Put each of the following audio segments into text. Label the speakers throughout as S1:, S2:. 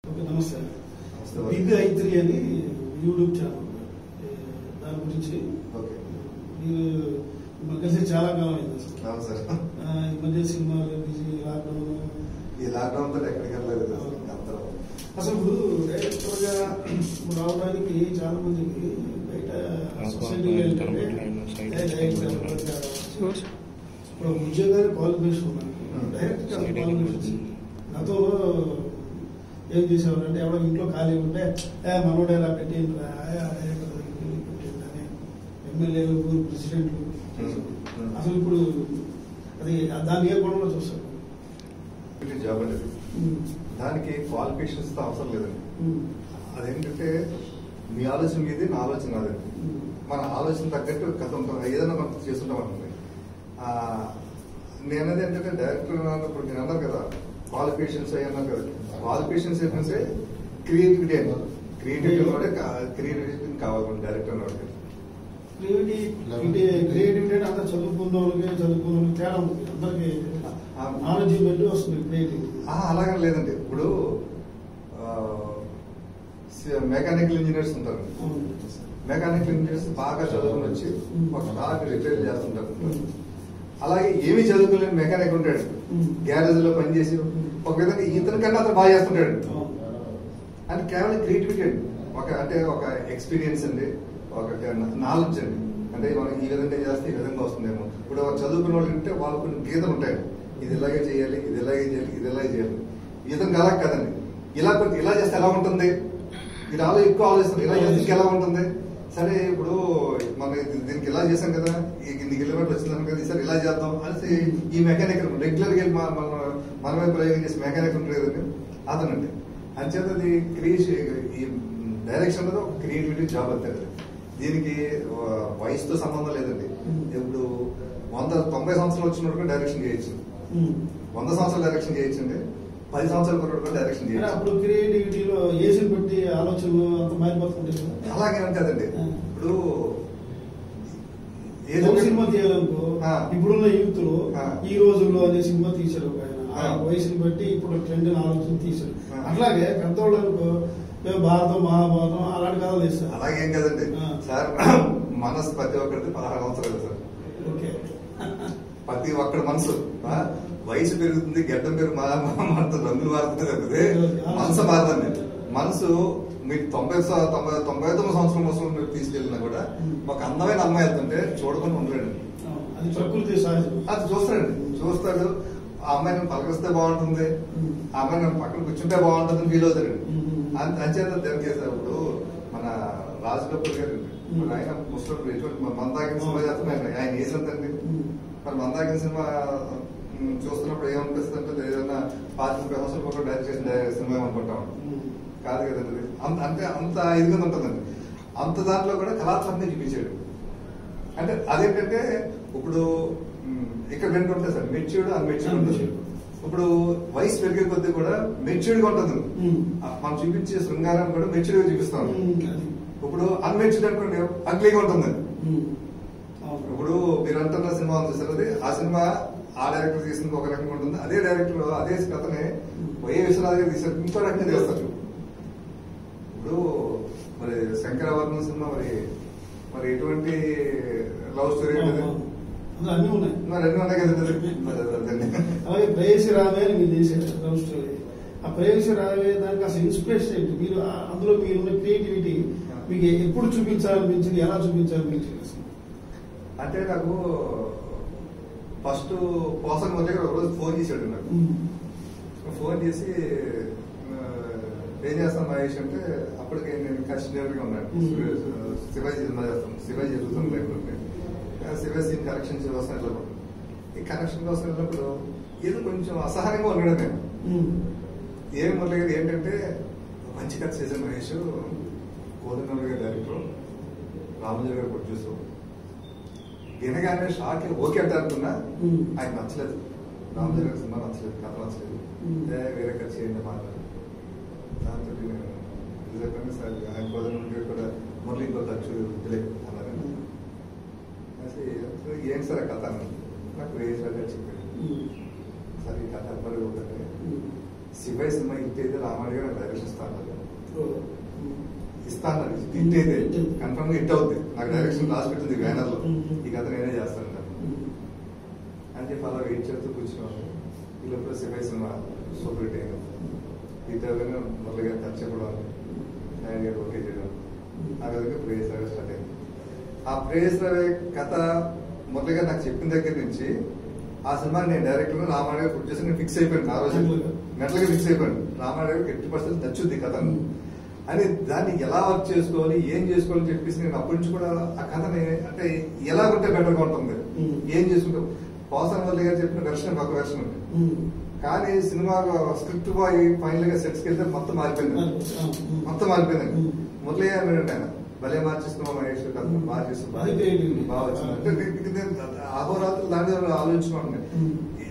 S1: Okay, నమస్తే. Big ఐ3 అని YouTube channel, దాని గురించి మీరు కలిసి చాలా కాలం అయింది సార్. ఈ మధ్య సినిమాలు బిజీ,
S2: లాక్డౌన్ తో ఎక్కడికి వెళ్ళలేదు
S1: అసలు. ఇప్పుడు డైరెక్టర్ గా రావడానికి చాలా మందికి బయట సొసైటీలో ఇప్పుడు ఉద్యోగాలు క్వాలిఫికేషన్ ఉన్నాయి, డైరెక్ట్ క్వాలిఫికేషన్. గతంలో ఏం చేసేవారంటే ఎవరో ఇంట్లో ఖాళీ ఉంటే మనోడు ఎలా పెట్టేయండి అని ఎమ్మెల్యేలు, ఊరు ప్రెసిడెంట్లు. అసలు ఇప్పుడు అది దాన్ని ఏ కోణంలో చూస్తారు?
S2: జాబ్ అనేది దానికి క్వాలిఫికేషన్స్ తో అవసరం లేదండి. అదేంటంటే మీ ఆలోచన మీది, నా ఆలోచన నాదండి. మన ఆలోచన తగ్గట్టు గతం ఏదైనా మనం చేస్తుంటాం అనుకోండి. నేనది ఏంటంటే డైరెక్టర్ ఇప్పుడు నేను అన్నాను కదా, క్వాలిఫికేషన్స్ అన్నారు కదా. క్వాలిఫికేషన్స్ ఏంటంటే క్రియేటివిటీ అని, క్రియేటివిటీ కావాలి డైరెక్టర్ అన్నవాడికి.
S1: క్రియేటివిటీ అంటే అంతా చదువుకున్న వాళ్ళకి తేడా ఉంది. అందరికి నాలెడ్జ్ బట్టి వస్తుంది క్రియేటివిటీ.
S2: అలాగే లేదండి. ఇప్పుడు మెకానికల్ ఇంజనీర్స్ ఉంటారు. మెకానికల్ ఇంజనీర్స్ బాగా చదువుకుని వచ్చి ఒక కార్ రిపేర్ చేస్తుంటారు. అలాగే ఏమి చదువుకోలేని మెకానిక్ ఉంటాడు, గ్యారేజ్ లో పనిచేసి ఒక విధంగా ఇతని కన్నా అతను బాగా చేస్తుంటాడు. అంటే కేవలం క్రియేటివిటీ అండి, ఒక ఎక్స్పీరియన్స్ అండి, ఒక నాలెడ్జ్ అండి. అంటే మనం ఈ విధంగా చేస్తే ఈ విధంగా వస్తుందేమో. ఇప్పుడు చదువుకున్న వాళ్ళు అంటే వాళ్ళు కొన్ని గీతలు ఉంటాయి, ఇది ఇలాగే చేయాలి, ఇది ఇలాగే చేయాలి, ఇది ఇలాగే చేయాలి. ఇతనికి అలా కదండి, ఇలా చేస్తే ఎలా ఉంటుంది, ఇది ఎక్కువ ఆలోచిస్తారు, ఇలా చేస్తే ఎలా ఉంటుంది. సరే ఇప్పుడు మనం దీనికి ఇలా చేసాం కదా, ఇన్ని కిలోమీటర్లు వచ్చిందాం కదా, ఈసారి ఇలా చేద్దాం అనేసి ఈ మెకానిక్ రెగ్యులర్ గా మనమే ప్రయోగం చేసి మెకానిక్ ఉంటుంది కదండి, అతనండి. అంచేత అది ఈ డైరెక్షన్ లో ఒక క్రియేటివిటీ జాబ్ అంతే. దీనికి వయసుతో సంబంధం లేదండి. ఇప్పుడు 90 సంవత్సరాలు వచ్చినప్పుడు డైరెక్షన్ చేయొచ్చు, 100 సంవత్సరాలు డైరెక్షన్ చేయొచ్చండి, 10 సంవత్సరాల కూడా డైరెక్షన్ చేయొచ్చు.
S1: అప్పుడు క్రియేటివిటీలో ఏసీని బట్టి ఆలోచనలు అంత మారిపోతుంటాయి.
S2: అలాగే కదండి. ఇప్పుడు
S1: ఏదో సినిమా తీయాలనుకో, ఇప్పుడున్న యూత్ లో ఈ రోజుల్లో అనే సినిమా తీశారు ఆ వయసుని బట్టి ఇప్పుడు ట్రెండ్ ఆలోచన తీశారు. అట్లాగే పెద్దవాళ్ళు అనుకో భారతం, మహాభారతం అలాంటి కథలు తీస్తారు.
S2: అలాగేం కదండి సార్, మనసు ప్రతి ఒక్కరిది 16 సంవత్సరాలు సార్. ప్రతి ఒక్కడి మనసు వయసు పెరుగుతుంది, గడ్డం మారుతుంది, రంగులు మారుతుంది, మనసు మారదండి. మనసు మీరు 99 సంవత్సరం కోసం మీరు తీసుకెళ్ళినా కూడా ఒక అందమైన అమ్మాయి వెళ్తుంటే చూడకుండా ఉండలేడు.
S1: అది ప్రకృతి సహజం.
S2: అది చూస్తాడు. ఆ అమ్మాయి నన్ను పలకరిస్తే బాగుంటుంది, ఆ అమ్మాయి నన్ను పక్కన కూర్చుంటే బాగుంటుంది అని ఫీల్ అవుతాడు. అంచేత తెలియజేస్తారు. ఇప్పుడు మన రాజ్ కపూర్ గారు, ఆయన ముస్లిం ఎటువంటి మందాకిన సినిమా చేస్తున్నారు, ఆయన ఏజ్ ఎంతండి? మరి మందాకిన సినిమా చూస్తున్నప్పుడు ఏమనిపిస్తుంది అంటే ఏదైనా 25 సంవత్సరాలు డైరెక్ట్ చేసిన సినిమా ఏమనుకుంటాం కాదు కదండి. అంటే అంత ఇదిగా ఉంటుందండి. అంత దాంట్లో కూడా కళాత్మకంగా చూపించాడు. అంటే అదేంటంటే ఇప్పుడు ఇక్కడ రెండు ఉంటాయి సార్, మెచ్యూర్డ్, అన్మెచ్యూర్డ్ ఉంటుంది. ఇప్పుడు వయసు పెరిగే కొద్దీ కూడా మెచ్యూర్డ్ గా ఉంటుంది. మనం చూపించే శృంగారాన్ని కూడా మెచ్యూర్డ్ గా చూపిస్తాం. ఇప్పుడు అన్మెచ్యూర్డ్ అనుకోండి అగ్లీగా ఉంటుంది. ఇప్పుడు మీరు అంటున్న సినిమా చూసారు, అది ఆ సినిమా ఆ డైరెక్టర్ తీసిన ఒక రకంగా ఉంటుంది, అదే డైరెక్టర్ అదే కథని వైఎస్ విశ్వనాథ్ గారు తీసారు, ఇంకో రకంగా చేస్తారు. ఇప్పుడు మరి శంకరాభరణం సినిమా మరి ఎటువంటి లవ్ స్టోరీ
S1: అన్నీ ఉన్నాయి.
S2: మరి అన్ని ఉన్నాయి కదండి.
S1: అలాగే ప్రేయసి రావే అని మీరు చేశారు లవ్ స్టోరీ. ఆ ప్రేయసి రావే దానికి అసలు ఇన్స్పిరేషన్ ఏంటి? మీరు అందులో మీరున్న క్రియేటివిటీ మీకు ఎప్పుడు చూపించాలనిపించింది, ఎలా చూపించాలనిపించింది?
S2: అంటే నాకు ఫస్ట్ పోసన్ మొదటి ఒక రోజు ఫోన్ చేశాడు. నాకు ఫోన్ చేసి ఏం చేస్తాను మహేష్ అంటే, అప్పటికే నేను కస్టమర్గా ఉన్నాను. శివాజీ సినిమా చేస్తాను, శివాజీ జరుగుతుంది లేకుంటే శివాజీ కరెక్షన్ కోసం వెళ్ళినప్పుడు, ఈ కరెక్షన్ కోసం వెళ్ళినప్పుడు ఏదో కొంచెం అసహనంగా ఉన్నాడు. నేను ఏం మొదలయ్యేది ఏంటంటే, మంచి కథ చేశాను మహేష్, కోదండరామ్ గారి డైరెక్టర్, రామోజీ గారు ప్రొడ్యూసర్, వినగానే షాక్ ఓకే అంటే అనుకున్నా. ఆయన నచ్చలేదు, రామోజీ గారి సినిమా నచ్చలేదు, కథ నచ్చలేదు, వేరే కథ చేయండి మాట్లాడు. దాంతో నేను చెప్పండి సార్, ఆయన కోదండరామ్ గారు కూడా మురళీ ఇంకో ఖర్చు వదిలే అన్నారండి. ఏం సార్ ఆ కథ అన్నాను. నాకు వేసారి చెప్పాడు. సార్ ఈ కథ అబ్బాయి ఒకటే సిపాయి సినిమా హిట్ అయితే రామారావు గారు నాకు డైరెక్షన్ ఇస్తాను హిట్ అయితే కన్ఫర్మ్ గా హిట్ అవుతుంది, నాకు డైరెక్షన్ రాసి పెట్టింది బ్యానర్ లో, ఈ కథ నేనే చేస్తాను అని చెప్పి అలా వెయిట్ చేస్తూ కూర్చున్నాను. ఈ లోపల సిపాయి సినిమా సూపర్ హిట్ అయింది. హిట్ అవగానే మురళి గారు టచ్ చెప్పడం, నాయుడు గారు ఓకే చేయడం, ఆ విధంగా ప్రేయస్ రావే స్టార్ట్ అయింది. ఆ ప్రేయస్ రావే కథ మురళి గారు నాకు చెప్పిన దగ్గర నుంచి ఆ సినిమా నేను డైరెక్టర్ రామారావు గారు ప్రొడ్యూసర్ నేను ఫిక్స్ అయిపోయాను. ఆ రోజు మెట్లగా ఫిక్స్ అయిపోయాను, రామారావు గారికి 80% నచ్చుద్ది కథ అని. దాన్ని ఎలా వర్క్ చేసుకోవాలి, ఏం చేసుకోవాలని చెప్పేసి నేను అప్పటి నుంచి కూడా ఆ కథని అంటే ఎలా ఉంటే బెటర్గా ఉంటుంది, ఏం చేసుకుంటాం. పోసాని మురళి గారు చెప్పిన వెర్షన్ ఒక వెర్షన్ ఉంది, కానీ సినిమా స్క్రిప్ట్ బాయ్ ఫైనల్ గా సెట్స్కి వెళ్తే మొత్తం మారిపోయింది. మురళి గారు ఆయన భలే మార్చేస్తున్నాం మహేష్ మార్చేస్తున్నాం బాగా వచ్చింది అంటే అహోరాత్రులు దాని ఆలోచించుకోండి.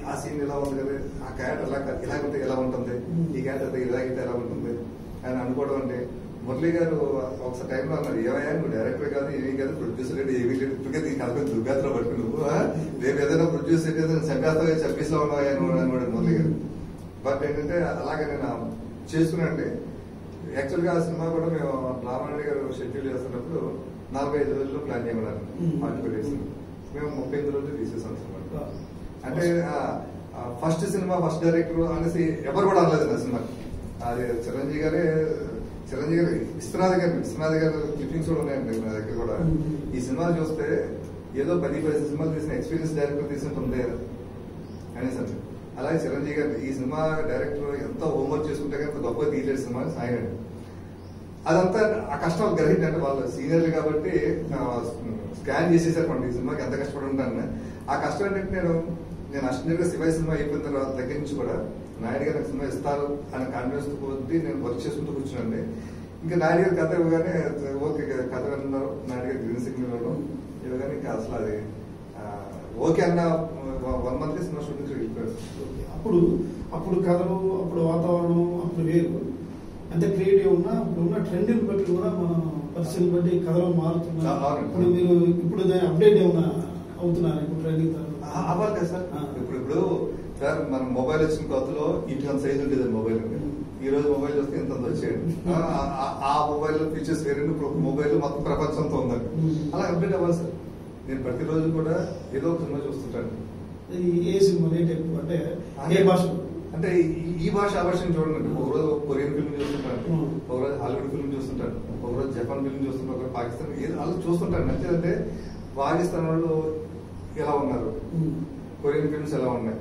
S2: ఆ సీన్ ఎలా ఉంది కదా, ఆ క్యారెక్టర్ ఇలాగంటే ఎలా ఉంటుంది, ఈ క్యారెక్టర్ ఇలాగైతే ఎలా ఉంటుంది అని అనుకోవడం. అంటే మురళి గారు ఒకసారి టైంలో అన్నారు, ఏమయ్యా నువ్వు డైరెక్టర్ కాదు ఏమీ కాదు ప్రొడ్యూసర్ లేదు ఏమీ లేదు, ఇప్పటికే ఈ కథ దుర్గాత్ర పట్టు నువ్వు రేపు ఏదైనా ప్రొడ్యూస్ అయితే సంఘాతో చంపేస్తా ఉన్నాయా అని మురళి గారు. బట్ ఏంటంటే అలాగే నేను చేసుకున్నాంటే యాక్చువల్ గా ఆ సినిమా కూడా మేము రామారావు గారు షెడ్యూల్ చేస్తున్నప్పుడు 45 రోజుల్లో ప్లాన్ చేయమన్నారు. 45 days మేము 35 రోజులు తీసేసాం సినిమా. అంటే ఫస్ట్ సినిమా ఫస్ట్ డైరెక్టర్ అనేసి ఎవరు కూడా అనలేదు నా సినిమా. అది చిరంజీవి గారు విశ్వనాథ్ గారు క్లిప్పింగ్స్ కూడా ఉన్నాయండి నా దగ్గర కూడా. ఈ సినిమా చూస్తే ఏదో 10-15 సినిమాలు తీసిన ఎక్స్పీరియన్స్ డైరెక్టర్ తీసినట్టుంది అనేసి అంటే. అలాగే చిరంజీవి గారు ఈ సినిమా డైరెక్టర్ ఎంతో హోంవర్క్ చేసుకుంటే కానీ గొప్పగా తీయలేడు సినిమా ఆయన. అదంతా ఆ కష్టం గ్రహించి అంటే వాళ్ళు సీనియర్లు కాబట్టి స్కాన్ చేసేసారు ఈ సినిమాకి ఎంత కష్టపడి ఉంటాను. ఆ కష్టం ఏంటంటే నేను అష్టంగా శివాయి సినిమా అయిపోయిన తర్వాత దగ్గర నుంచి కూడా నాయుడు గారు సినిమా ఇస్తారు అని కాన్ఫిడెన్స్ కొద్ది నేను వర్క్ చేసుకుంటూ కూర్చున్నాండి. ఇంకా నాయుడు గారు కథ ఇవ్వగానే ఓకే కథ విన్నారు, నాయుడు గారు గ్రీన్ సిగ్నల్ ఇవ్వడం ఇవ్వగానే ఇంకా అసలు అది ఓకే అన్న 1 month సినిమా షూటింగ్ వెళ్ళిపోయారు.
S1: అప్పుడు కథలు, అప్పుడు వాతావరణం అప్పుడు వేరు, అంటే క్రియేటివ్ ఉన్నా ఇప్పుడు ఉన్న ట్రెండ్ని బట్టి కూడా మనం పరిస్థితిని బట్టి కథలు మారుతున్నాయి. ఇప్పుడు మీరు ఇప్పుడు దాని అప్డేట్ ఏమైనా అవుతున్నారు ఇప్పుడు ట్రైనింగ్
S2: అవ్వాలి కదా సార్. ఇప్పుడు సార్ మన మొబైల్ వచ్చిన కొత్తలో ఇంటికి అంత సైజ్ ఉండేది మొబైల్. ఈ రోజు మొబైల్ వస్తే ఇంత వచ్చేయండి. ఆ మొబైల్ ఫీచర్స్ వేరే, ఇప్పుడు మొబైల్ మొత్తం ప్రపంచంతో ఉందండి. అలా అప్డేట్ అవ్వాలి సార్. నేను ప్రతిరోజు కూడా ఏదో ఒక సినిమా చూస్తుంటాను.
S1: ఏ సినిమా అంటే ఏ భాష
S2: అంటే ఈ భాష ఆ భాషను చూడండి. ఒకరోజు కొరియన్ ఫిల్మ్ చూస్తుంటాను, ఒకరోజు హాలీవుడ్ ఫిల్మ్ చూస్తుంటాను, ఒకరోజు జపాన్ ఫిల్మ్ చూస్తుంటాను, ఒకరోజు పాకిస్తాన్ ఏదో అలా చూస్తుంటాను. నచ్చేదంటే పాకిస్తాన్ వాళ్ళు ఎలా ఉన్నారు, కొరియన్ ఫిల్మ్స్ ఎలా ఉన్నాయి,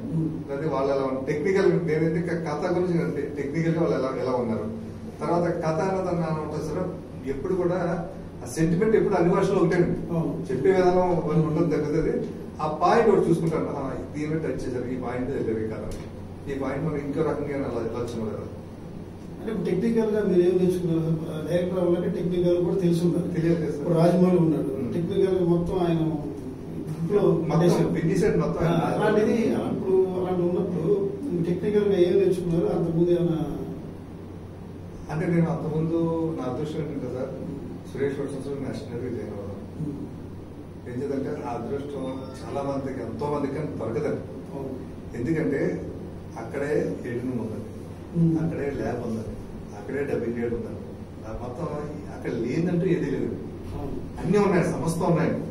S2: లేకపోతే వాళ్ళు ఎలా ఉన్నారు టెక్నికల్. నేనైతే కథ గురించి టెక్నికల్ గా వాళ్ళు ఎలా ఉన్నారు. తర్వాత కథ అన్నదాన్ని ఉంటుంది సార్. ఎప్పుడు కూడా ఆ సెంటిమెంట్ ఎప్పుడు అన్ని భాషలో ఒకటేనండి. చెప్పే విధానం ఉంటుంది తగ్గుతుంది. ఆ పాయింట్ ఒకటి చూసుకుంటాను, దీని టచ్ చేశారు, ఈ పాయింట్ తెలియదు ఈ కథ, ఈ పాయింట్ మనం ఇంకో రకంగా వెళ్ళొచ్చు కదా.
S1: అంటే టెక్నికల్ గా మీరు ఏం నేర్చుకున్నారు? డైరెక్టర్ అవ్వాలంటే టెక్నికల్ కూడా తెలిసి ఉండాలి. తెలియదు. ఇప్పుడు రాజమౌళి ఉన్నాడు, టెక్నికల్ గా మొత్తం ఆయన అలాంటిది. ఇప్పుడు అలాంటి ఉన్నప్పుడు టెక్నికల్ గా ఏం నేర్చుకున్నారు? అంతకుముందు ఏమైనా
S2: అంటే నేను అంతకుముందు నా అదృష్టం ఏంటంటే సార్, సురేష్ వర్షం నేషనల్ జాయిన్ అవ్వడం. ఏం చేద్దంటే ఆ అదృష్టం చాలా మందికి ఎంతో మందికి దొరకదండి. ఎందుకంటే అక్కడే ఎడిటింగ్ ఉందండి, అక్కడే ల్యాబ్ ఉందండి, అక్కడే డబ్బింగ్ రేట్ ఉందండి. మొత్తం అక్కడ లేదంటూ ఏదీ లేదు, అన్నీ ఉన్నాయి, సమస్త ఉన్నాయండి.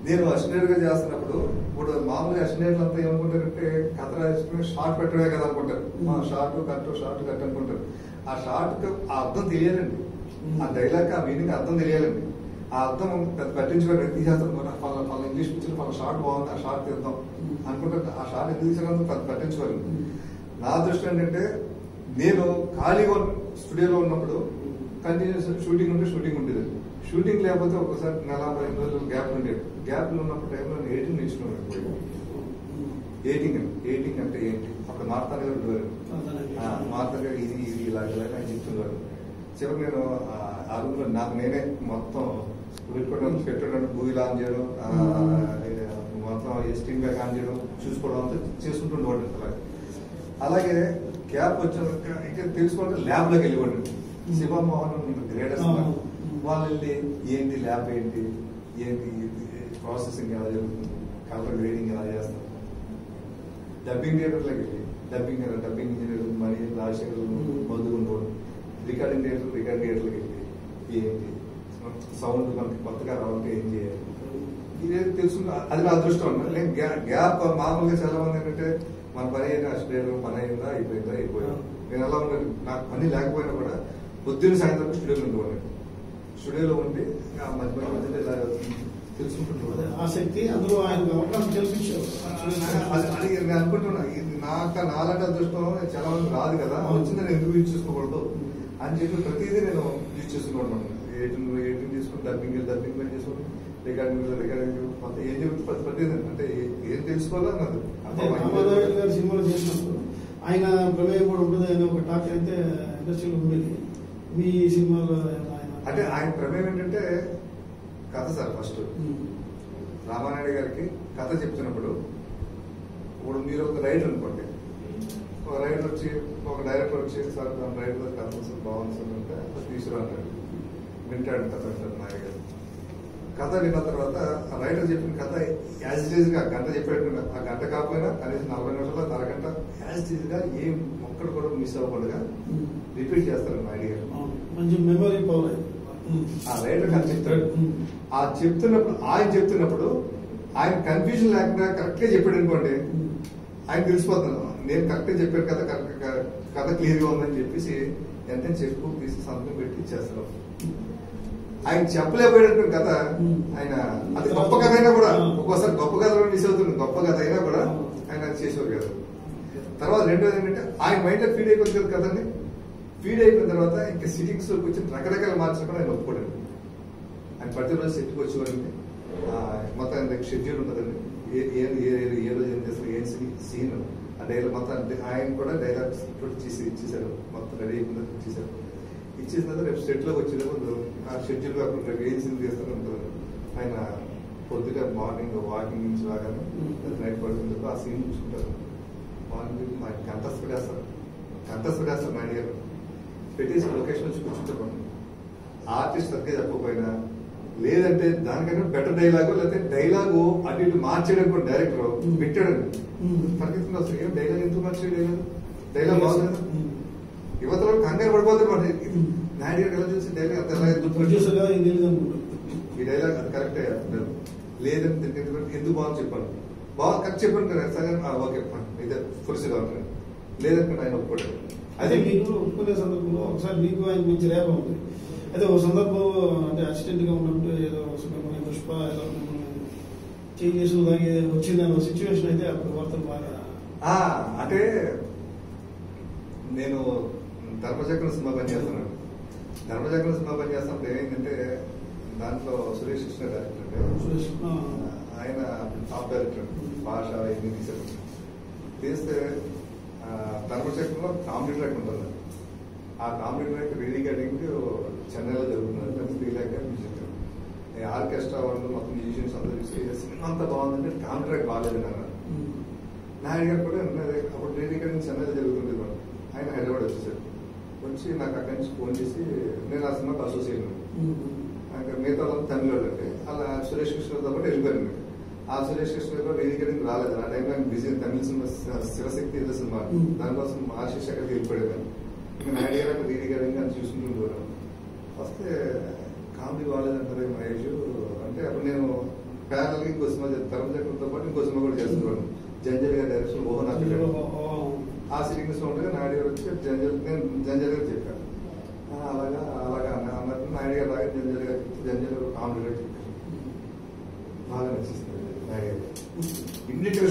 S2: నేను అసిస్టెంట్ గా చేస్తున్నప్పుడు ఇప్పుడు మామూలుగా అసిస్టెంట్లు అంతా ఏమనుకుంటారంటే కథ రాసుకుని షార్ట్ పెట్టడమే కదా అనుకుంటారు. షార్ట్ కట్ అనుకుంటారు. ఆ షార్ట్ ఆ అర్థం తెలియాలండి, ఆ డైలాగ్ ఆ మీనింగ్ అర్థం తెలియాలండి. ఆ అర్థం పట్టించుకోండి తీసేస్తాను వాళ్ళ ఇంగ్లీష్ పిక్చర్ వాళ్ళ షార్ట్ బాగుంది, ఆ షార్ట్ తీద్దాం అనుకుంటారు. ఆ షార్ట్ ఎందుకు తీసుకోవడం పట్టించుకోవాలి. నా దృష్టి ఏంటంటే నేను ఖాళీగా స్టూడియోలో ఉన్నప్పుడు కంటిన్యూస్ షూటింగ్ ఉంటే షూటింగ్ ఉండేది. షూటింగ్ లేకపోతే ఒకసారి 4-5 రోజులు గ్యాప్ ఉండేది. గ్యాప్లు ఉన్నప్పుడు టైంలో ఎడిటింగ్ నేర్చుకున్నాను. ఎడిటింగ్ అంటే ఏంటి అప్పుడు మార్తాన్ గారు ఉండేవారు. మార్తాన్ గారు ఇది ఇలాగ అని చెప్తున్నారు. చివరికి నేను ఆ రూమ్ లో నాకు నేనే మొత్తం పెట్టడం, మూవీ ఆన్ చేయడం, మొత్తం స్టీమ్ బ్యాక్ ఆన్ చేయడం, చూసుకోవడం అంతా చేసుకుంటుండేవాడు. అలాగే గ్యాప్ వచ్చిన ఇంకా తెలుసుకోవాలంటే ల్యాబ్ లోకి వెళ్ళివ్వండి. శివమోహన్ గ్రేడర్స్ వాళ్ళు వెళ్ళి ఏంటి ల్యాబ్ ఏంటి ప్రాసెసింగ్ ఎలా జరుగుతుంది, కలర్ గ్రేడింగ్ ఎలా చేస్తారు, డబ్బింగ్ థియేటర్లోకి వెళ్ళి డబ్బింగ్ ఇంజనీర్ మనీ రాజశేఖర్ మందుకుంటూ రికార్డింగ్ థియేటర్కి వెళ్ళి ఏంటి సౌండ్ మనకి కొత్తగా రావాలంటే ఏం చేయాలి ఇదే తెలుసుకున్నా అది నా అదృష్టం అన్న. నేను గ్యాప్ మామూలుగా చాలా మంది ఏంటంటే మన పని అయినా స్టూడియోలో పని అయిందా అయిపోయిందా. నేను ఎలా ఉన్నాను, నాకు పని లేకపోయినా కూడా పొద్దున్న సాయంత్రం స్టూడియోలో ఉండేవాడిని. స్టూడియోలో ఉండి మధ్య మధ్యలో ఇలా తెలుసుకుంటున్నాను.
S1: ఆసక్తి అందులో ఆయన అవకాశం కల్పించారు.
S2: అది నేను అనుకుంటున్నా, నాలాంటి అదృష్టం చాలా మంది రాదు కదా, వచ్చిందని ఎందుకు యూజ్ చేసుకోకూడదు అని చెప్పి ప్రతిదీ నేను యూజ్ చేసుకున్నాను. ఎడిటింగ్ తీసుకుని డబ్బింగ్ చేసుకుని రికార్డింగ్ మొత్తం ఏం జరుగుతుంది ప్రతిదీ అంటే ఏం తెలుసుకోవాలో అన్నది.
S1: రామారాయుడు గారి సినిమాలు చేసినప్పుడు ఆయన ప్రమేయం కూడా ఉంటుంది అని ఒక టాక్ అయితే ఇండస్ట్రీలో ఉండేది. మీ సినిమాలో
S2: అంటే ఆయన ప్రమేయం ఏంటంటే కథ సార్. ఫస్ట్ రామానాయుడు గారికి కథ చెప్తున్నప్పుడు ఇప్పుడు మీరు ఒక రైటర్ అనుకోండి, ఒక రైటర్ వచ్చి ఒక డైరెక్టర్ వచ్చి సార్ దాని రైటర్ కథ బాగుంది సార్ అంటే తీసుకురా అంటాడు. వింటాడు కథ నాయుడు గారు. కథ విన్న తర్వాత ఆ రైటర్ చెప్పిన కథ యాజ్ ఇట్ ఈజ్ గా గంట చెప్పాడు. ఆ గంట కాకపోయినా కనీసం 40 నిమిషాలు అరగంట యాజ్ ఇట్ ఈజ్ గా ఏం ఒక్కడు కూడా మిస్ అవ్వకుండా రిపీట్ చేస్తారు నాయుడు గారు.
S1: మంచి మెమరీ పవర్.
S2: ఆ రైటర్ కథ చెప్తాడు. ఆ చెప్తున్నప్పుడు ఆయన కన్ఫ్యూజన్ లేకుండా కరెక్ట్ గా చెప్పాడు అనుకోండి, ఆయన తెలిసిపోతున్నాను నేను కరెక్ట్ గా చెప్పాను కదా, కథ క్లియర్ గా ఉందని చెప్పేసి ఎంత చెప్పు తీసి సంతకం పెట్టి ఇచ్చేస్తాడు. ఆయన చెప్పలేకపోయాడు కదా, ఆయన అది గొప్ప కథ అయినా కూడా ఒక్కోసారి గొప్ప కథలో మిస్ అవుతుంది. గొప్ప కథ అయినా కూడా ఆయన అది చేసేవారు కదా. తర్వాత రెండోది ఏంటంటే ఆయన మైండ్ ఫీడ్ అయిపోతుంది కదా కథని. ఫీడ్ అయిపోయిన తర్వాత ఇంకా సిట్టింగ్స్ కూర్చొని రకరకాల మార్చడం ఆయన ఒప్పుకోడు. ఆయన ప్రతిరోజు సెట్కి వచ్చేవాడిని మొత్తం ఆయన షెడ్యూల్ ఉంటుందండి. ఏ రోజు ఏం చేస్తారు, ఏం సీన్ ఆ డైలాగ్ మొత్తం ఆయన కూడా డైలాగ్స్ ఇచ్చేసారు. మొత్తం రెడీ అయిపోయింది ఇచ్చేసారు. ఇచ్చేసిన తర్వాత రేపు సెట్లోకి వచ్చేటప్పుడు ఆ షెడ్యూల్ కాకుండా రేపు ఏం సీన్ చేస్తారు ఉంటుంది. ఆయన పొద్దుగా మార్నింగ్ వాకింగ్ నుంచి రాగానే నైట్ పడుతుంది ఆ సీన్ చూసుకుంటారు. మార్నింగ్ కంటెస్ట్ పెట్టేస్తారు నాయుడు గారు. పెట్టేసి లొకేషన్ వచ్చి కూర్చుంటారు. ఆర్టిస్ట్ సరిగ్గా చెప్పకపోయినా లేదంటే దానికన్నా బెటర్ డైలాగు లేకపోతే డైలాగు అటు ఇటు మార్చేయడం కూడా డైరెక్టర్ పెట్టాడండి. పరిగెత్తుకుని వస్తుంది ఏం డైలాగ్ ఎందుకు మార్చాడు, డైలాగ్ బాగుంది యువతలో కంగారు పడిపోతారు. నాయుడు గారు ఎలా చూసి డైలాగ్ అంత ఈ డైలాగ్ అది కరెక్టే లేదంటే ఎందుకు బాగుంది చెప్పాను, బాగా కరెక్ట్ చెప్పాను కదా సగం ఓకే ఇదే ఫుల్స్గా ఉంటాను లేదంటే ఆయన ఒప్పుకోవడం.
S1: అదే మీకు ఒప్పుకునే సందర్భంలో ఒకసారి మీకు ఆయన మంచి రేప ఉంది. అయితే ఒక సందర్భంలో అంటే అసిస్టెంట్ గా ఉన్నప్పుడు ఏదో పుష్ప ఏదో చేసి వచ్చిందన్న సిచ్యువేషన్ అయితే అప్పుడు వార్తలు బాగా
S2: అంటే నేను ధర్మచక్రం సినిమా పనిచేస్తున్నాను. ధర్మచక్రం సినిమా పనిచేస్తున్నప్పుడు ఏమైందంటే దాంట్లో సురేష్ కృష్ణ డైరెక్టర్ ఆయన టాప్ డైరెక్టర్ భాష ఇవన్నీ తీశారు. తీస్తే ధర్మచక్రంలో కామెడీ ట్రాక్ ఉంటుంది. ఆ కామెడీ ట్రాక్ రికార్డింగ్ చెన్నైలో జరుగుతుంది. 3 lakh మ్యూజిక్ ఆర్కెస్ట్రా వాళ్ళు మొత్తం మ్యూజిషియన్స్ అందరూ సినిమా అంతా బాగుందంటే కామెడీ ట్రాక్ బాగాలేదు అన్నారు. నాయుడు గారు కూడా అప్పుడు రికార్డింగ్ చెన్నైలో జరుగుతుంది. ఆయన హైదరాబాద్ వచ్చేసారు. వచ్చి నాకు అక్కడి నుంచి ఫోన్ చేసి నేను ఆ సినిమాకి అసోసియేట్ ఇంకా మిగతా వాళ్ళు తమిళ అంటే అలా సురేష్ కృష్ణతో పాటు వెళ్ళిపోయాను. ఆ సురేష్ కృష్ణ కూడా రీరికార్డింగ్ రాలేదు. ఆ టైంలో ఆయన బిజీ తమిళ సినిమా శివశక్తి ఏదో సినిమా దానికోసం ఆశీష్ అక్కడికి వెళ్ళిపోయాను. ఇంకా నాయుడు గారు అక్కడ రీరికార్డింగ్ అని చూసుకుంటూ వస్తే కామెడీ బాగాలేదంటారు మహేష్ అంటే అప్పుడు నేను ప్యారల్గా ఇంకో సినిమా ధర్మచక్రంతో పాటు ఇంకో సినిమా కూడా చేస్తున్నాను. జంజల్ గారి డైరెక్షన్ మోహన్ అక్కడ ఆ సిట్టింగ్స్ లో ఉండగా నాయుడు గారు వచ్చి జంజల్ గారు చెప్పారు. అలాగా అన్నట్టు నాయుడు గారు లాగా జంజల్ గారు కామెడీ గారు చెప్పారు. బాగా నచ్చేస్తుంది నాయుడు గారు. ఇమ్మీడియట్ గా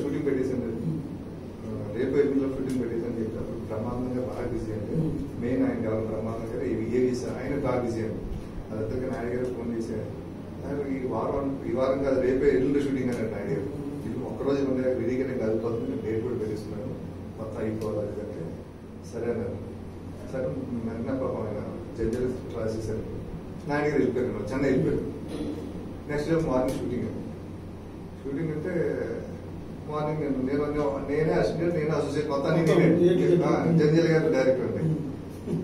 S2: షూటింగ్ పెట్టేసాను. రేపు 8 షూటింగ్ పెట్టేసాను చెప్పారు. బ్రహ్మాండంగా బాగా బిజీ అండి. మెయిన్ ఆయన కావాలి బ్రహ్మాండంగా ఏ వీసా ఆయన బాగా బిజీ అండి. అదంతా నాయుడు గారు ఫోన్ చేశారు. ఈ వారం కాదు రేపే ఎల్లుండి షూటింగ్ అన్నాడు నాయుడు గారు. ఒక్కరోజు ఉండే విధిగానే కలిగిపోతుంది. డేట్ కూడా పెట్టిస్తున్నాను మొత్తం అయిపోవాలి అంటే సరే అన్నారు. సరే వెంటనే పాపం ఆయన జడ్జలు రాసేసారు. నాయుడు గారు వెళ్ళిపోయారు. చెన్నై వెళ్ళిపోయారు. నెక్స్ట్ డే మార్నింగ్ షూటింగ్ అంటే మార్నింగ్ నేనే అసిస్టెంట్ నేనే అసోసియేట్ మొత్తాన్ని జంజల్ గారు డైరెక్టర్ అండి.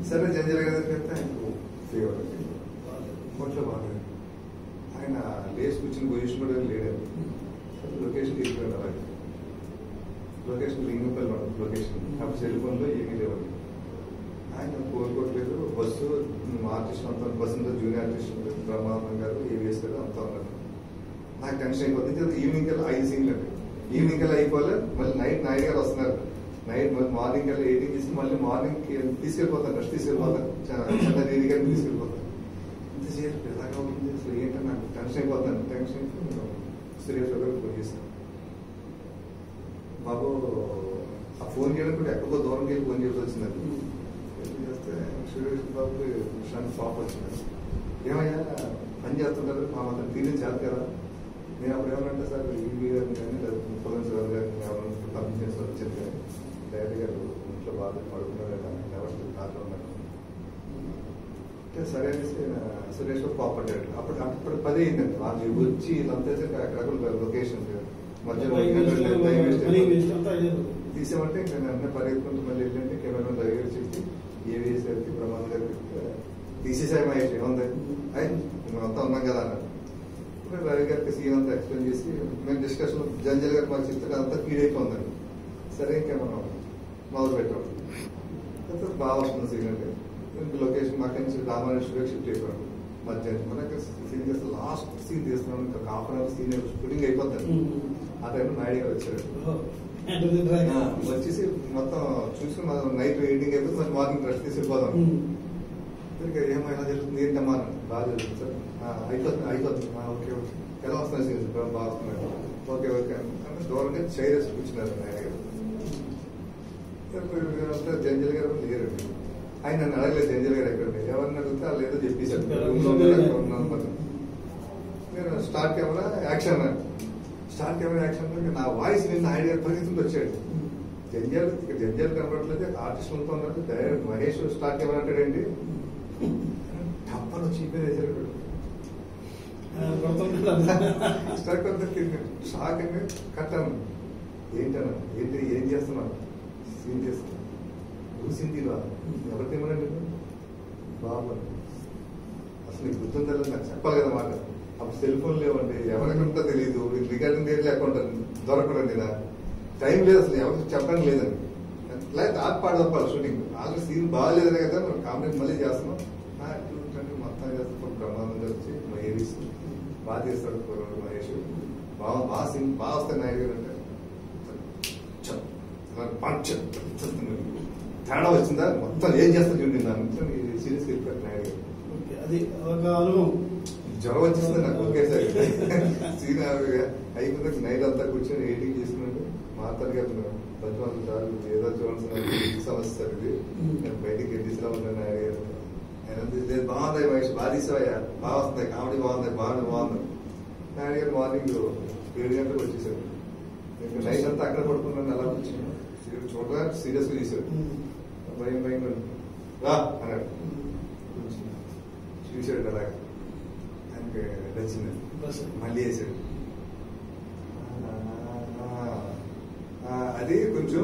S2: సరే జంజల్ గారి దగ్గరికి ఆయనకు ఫేవర్ మొట్లో బాగాలేదు. ఆయన లేచి కూర్చుని పొజిషన్ కూడా లేడు. లొకేషన్ తీసుకున్నాడు. అలాగే లొకేషన్ లింగంపల్లి లొకేషన్. అప్పుడు సెల్ ఫోన్ లో ఏమీ లేవు. ఆయన కోరుకోవట్లేదు. బస్సు ఆర్టిస్ట్ అంతా బస్సుతో జూనియర్ ఆర్టిస్ట్ బ్రహ్మానందం గారు ఏవిఎస్ గారు అంతా ఉన్నారు. నాకు టెన్షన్ అయిపోతుంది. ఈవినింగ్ కల్లా 5 సీన్లు అండి. ఈవినింగ్ కల్లా అయిపోలే. మళ్ళీ నైట్ నాయుడు గారు వస్తున్నారు. నైట్ మళ్ళీ మార్నింగ్ కల్లా 18 చేసి మళ్ళీ మార్నింగ్ తీసుకెళ్ళిపోతాను. రెస్ట్ తీసుకెళ్ళిపోతాను. చిన్న నీరు గారిని తీసుకెళ్ళిపోతాను. ఇంతసేపు ఎలాగా ఉంటుంది అసలు ఏంటో నాకు టెన్షన్ అయిపోతాను. టెన్షన్ అయిపోయి సురేష్ గారికి ఫోన్ చేశాను. బాబు ఆ ఫోన్ చేయడం కూడా ఎక్కడికో దూరంకి వెళ్ళి ఫోన్ చేసి వచ్చిందండి. చేస్తే సురేష్ బాబు షాన్ షాప్ వచ్చింది. ఏమయ్యా పని చేస్తుంటారు మా మాత్రం ఫీలింగ్ చేస్తారు కదా. నేను అప్పుడు ఏమన్నా సార్ ఈవీ గారిని కానీ లేదా ముప్పై సార్ గారిని ఎవరైనా పంపించిన సార్ వచ్చేది కానీ డైరెక్ట్ గారు ఇంట్లో బాగా పడుకున్నారు కానీ ఎవరికి కార్లో ఉన్నారు. సరే అనేసి సురేష్ బాబు కోపడ్డాడు. అప్పుడు 10 అయిందండి. వాళ్ళు వచ్చి వీళ్ళంతా అక్కడక్కడ లొకేషన్ మధ్యలో తీసామంటే ఇంకా అన్నీ పరిగెత్తుకుంటూ మళ్ళీ వెళ్ళండి. కెమెరా దగ్గర చెప్పి ఏవిఎస్ గారికి బ్రహ్మాండ గారికి తీసేసాయి మహేష్ ఏముంది అయి మేమంతా ఉన్నాం కదా అన్నారు. రవి గారికి సీన్ అంతా ఎక్స్ప్లెయిన్ చేసి మేము డిస్కషన్ జంజల్ గారికి మాకు చెప్తే అంతా ఫీడ్ అయిపోయిందండి. సరే ఇంకా మనం మొదలు పెట్టాం. బాగా వస్తుంది సీన్ అంటే లొకేషన్ మాకు నుంచి రామారావు షిఫ్ట్ అయిపోయాడు. మధ్యాహ్నం మనకి సీన్ చేస్తే లాస్ట్ సీన్ తీస్తున్నాం. ఇంకా half an hour scene shooting అయిపోతుంది. ఆ టైంలో నాయుడు గారు వచ్చారు. వచ్చేసి మొత్తం చూసుకుని నైట్ ఎడిటింగ్ అయిపోతుంది. మరి మార్నింగ్ రెస్ట్ తీసుకెళ్ళిపోదాం. ఇంకా ఏమైనా జరుగుతుంది ఏంటమ్మా బాగా జరుగుతుంది సార్. అయిపోతుంది ఓకే ఓకే ఎలా వస్తున్నాయి సీన్స్ బాగా వస్తున్నాయి ఓకే ఓకే అంటే దూరంగా చైర్స్ కూర్చున్నారు నాయుడు గారు. జంజల్ గారు లేరండి. ఆయన నన్ను అడగలేదు జంజల్ గారు ఎక్కడ ఎవరిని అడిగితే వాళ్ళు ఏదో చెప్పేశారు. నేను start camera action start camera action నా వాయిస్ నిన్న నాయుడు గారు పరిగెత్తుకుంటూ వచ్చాడు. జంజల్ కనబడట్లేదు. ఆర్టిస్ట్ ఉంటూ ఉన్నారు. డైరెక్ట్ మహేష్ స్టార్ట్ కెమెరా అంటాడండి. తప్పని చీపే వేసాడు. షాక్ అని కట్టాను. ఏంటన్నా ఏంటి ఏం చేస్తున్నాను సీన్ చేస్తున్నాను. సీన్ తీరా ఎవరు తిమ్మనండి బాబు అసలు నీకు గుర్తుందా నాకు చెప్పాలి కదా మాట. అప్పుడు సెల్ ఫోన్ లేవండి. ఎవరికంటో తెలియదు. రికార్డింగ్ డేట్ లేకుండా దొరకడండి. నా టైం లేదు అసలు ఎవరికి చెప్పడం లేదండి. లేకపోతే ఆపాడు తప్పాలి షూటింగ్. ఆల్రెడీ సీన్ బాగాలేదనే కదా మనం కాంప్లైంట్ మళ్ళీ చేస్తున్నాం. మొత్తం చేస్తాం. బ్రహ్మానందం వచ్చి మహేష్ బాగా తీస్తాడు. మహేష్ బాగా సీన్ బాగా వస్తాయి. నాయుడు గారు అంటే తేడా వచ్చిందా మొత్తం ఏం చేస్తా చూడండి. దాని సీరియస్గా వెళ్ళిపోయారు నాయుడు గారు.
S1: అది ఒక అనుభవం.
S2: జ్వరం వచ్చేస్తుంది నాకు ఒకేసారి. సీన్ అయిపోతే నైట్ అంతా కూర్చొని ఎడిటింగ్ చేసుకున్నాడు. మాట్లాడి గారు 10 సార్లు ఏదో చూడాల్సిన సమస్య సార్ ఇది. నేను బయటికి వెళ్ళిస్తా ఉన్నాను నాయుడు గారు. ఆయన బాగుంది మహేష్ బాగా తీసావయ్యా బాగా వస్తుంది కామెడీ బాగుంది బాగుంది. నాయుడు గారు మార్నింగ్ 7 గంటలకు వచ్చేసారు. నేను నైట్ అంతా అక్కడ పడుకున్నాను. అలా కూర్చున్నాను. చూడగా సీరియస్ గా తీశాడు. భయం రా అన్నాడు. చూశాడు అలాగే ఆయనకి నచ్చింది. మళ్ళీ వేసాడు. అది కొంచెం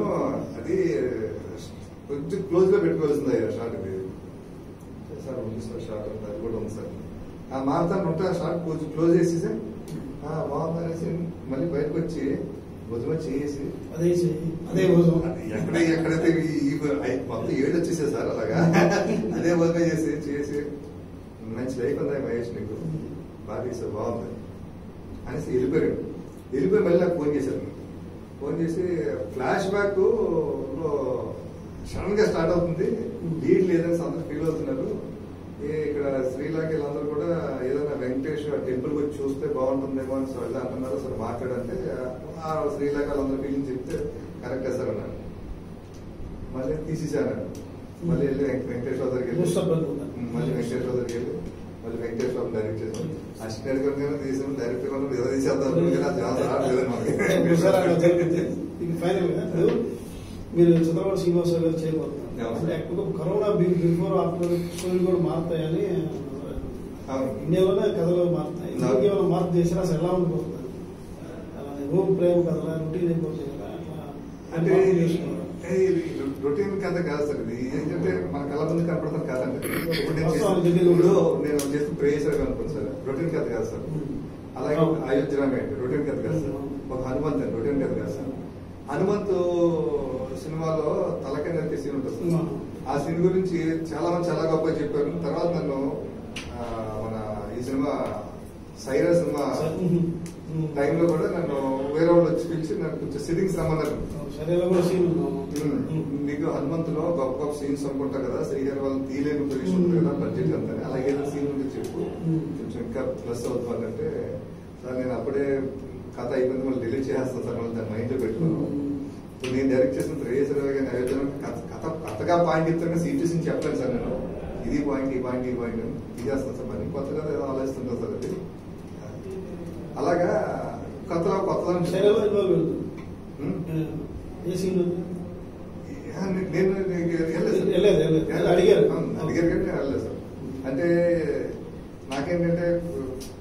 S2: క్లోజ్ గా పెట్టుకోవాల్సింది షార్ట్. ఇది సార్ ఉంది సార్ షార్ట్ ఉంది అది కూడా ఉంది సార్. మారుతాను ఉంటా షార్ట్ కొంచెం క్లోజ్ చేసి సార్ బాగుంది అనేసి మళ్ళీ బయటకు వచ్చి భుజమ చేసి
S1: అదే
S2: ఎక్కడైతే మొత్తం 7 వచ్చేసే సార్ అలాగా అదే భుజమ చేసి మంచి లైఫ్ ఉంది మహేష్ నీకు బాగా తీసారు బాగుంది అనేసి వెళ్ళిపోయి మళ్ళీ నాకు ఫోన్ చేశారు. ఫోన్ చేసి ఫ్లాష్ బ్యాక్ సడన్ గా స్టార్ట్ అవుతుంది. లీడ్ లేదని అందరూ ఫీల్ అవుతున్నారు. ఇక్కడ శ్రీలంక వీళ్ళందరూ కూడా ఏదైనా వెంకటేష్ టెంపుల్ వచ్చి చూస్తే బాగుంటుందేమో అని వాళ్ళు అంటున్నారు. అసలు మాట్లాడంటే ఆ శ్రీలంక వాళ్ళందరూ ఫీలింగ్ చెప్తే కరెక్టే సార్ అన్నాడు. మళ్ళీ తీసేసాను. మళ్ళీ వెళ్ళి వెంకటేశ్వర దగ్గరికి మళ్ళీ వెంకటేశ్వర దగ్గరికి వెళ్ళి మళ్ళీ వెంకటేశ్వర డైరెక్ట్ చేసాం. అసిస్టెంట్ గా తీసాము. డైరెక్టర్ ఏదో తీసేద్దాం.
S1: మీరు చంద్రబాబు శ్రీనివాసరావు గారు చేయబోతున్నారు. కరోనా బిఫోర్ ఆఫ్టర్ స్టోరీ కూడా మారుతాయని ఇండియాలోనే కథలు మారుతాయి. ఇండియాలో మార్పు చేసినా అసలు ఎలా ఉండిపోతుంది. రూమ్ ప్రేమ కథలా రొటీన్ అయిపోతుంది కదా అట్లా
S2: అంటే రొటీన్ కథ కాదు సార్. ఇది ఏంటంటే మన కళ్ళ ముందు కనపడతాం కాదండి. ఇప్పుడు నేను చేస్తూ ప్రేయర్ అనుకోండి సార్ రొటీన్ కథ కాదు సార్. అలాగే అయోధ్య రామే రొటీన్ కథ కాదు సార్. ఒక హనుమంత్ రొటీన్ కథ కాదు సార్. హనుమంతు సినిమాలో తలకాయ నరికే సీన్ ఉంటుంది. ఆ సీన్ గురించి చాలా మంది చాలా గొప్పగా చెప్పారు. తర్వాత నన్ను మన ఈ సినిమా సైరా సినిమా టైంలో కూడా నన్ను వేరే వాళ్ళు వచ్చి పిలిచి నాకు కొంచెం సిట్టింగ్స్ రమ్మన్నారు. నీకు హనుమంతులో గొప్ప గొప్ప సీన్స్ అనుకుంటా కదా, శ్రీహరి వాళ్ళు తీయలేని పొజిషన్ ఉంటుంది కదా, బడ్జెట్ అంతా, అలాగే సీన్ ఉంటే చెప్పు కొంచెం ఇంకా ప్లస్ అవుతుందంటే, సార్ నేను అప్పుడే కథ అయిపోయింది మళ్ళీ డిలీట్ చేస్తాను సార్, మళ్ళీ దాన్ని మైండ్ లో పెట్టుకున్నాను. నేను డైరెక్ట్ చేసిన రేసరిగా నైవేద్యం కథగా పాయింట్ ఇస్తాను, సిచ్యువేషన్ చెప్పలేను సార్ నేను, ఇది పాయింట్ ఈ పాయింట్ ఈ పాయింట్ తీసేస్తాను సార్, మరి కొత్తగా ఏదో ఆలోచిస్తుంటాను సార్. అది అలాగా కొత్తగా నేను అడిగారు కానీ వెళ్ళలేదు సార్. అంటే నాకేంటంటే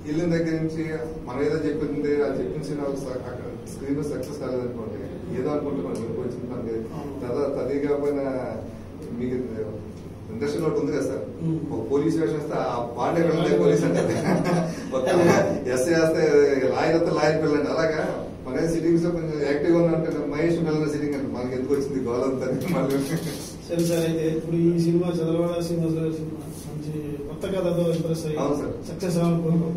S2: వెళ్ళిన దగ్గర నుంచి మనం ఏదో చెప్పింది అది చెప్పించిన అక్కడ స్క్రీన్ లో సక్సెస్ కాలేదనుకోండి, ఏదో అనుకుంటున్నాను వచ్చింది మనకి తది కాకపోయినా. మీకు ఇండస్ట్రీలో ఒకటి ఉంది కదా సార్, ఒక పోలీస్ వేషన్ వస్తే ఆ పాండే వెళ్ళండి పోలీస్ అంటే, ఒక ఎస్ఐ వేస్తే లాయర్ వస్తే లాయర్ వెళ్ళండి. అలాగా మన సిట్టింగ్స్ లో కొంచెం యాక్టివ్ గా ఉన్నట్టు మహేష్ వెళ్ళిన సిట్టింగ్ అంటే మనకి ఎందుకు వచ్చింది గోల్ అంతా.
S1: సరే సార్, అయితే ఇప్పుడు ఈ సినిమా చదవడా సినిమా మంచి కొత్త కథతో ఇంప్రెస్ అయ్యి సక్సెస్ అవ్వాలనుకుంటున్నాం.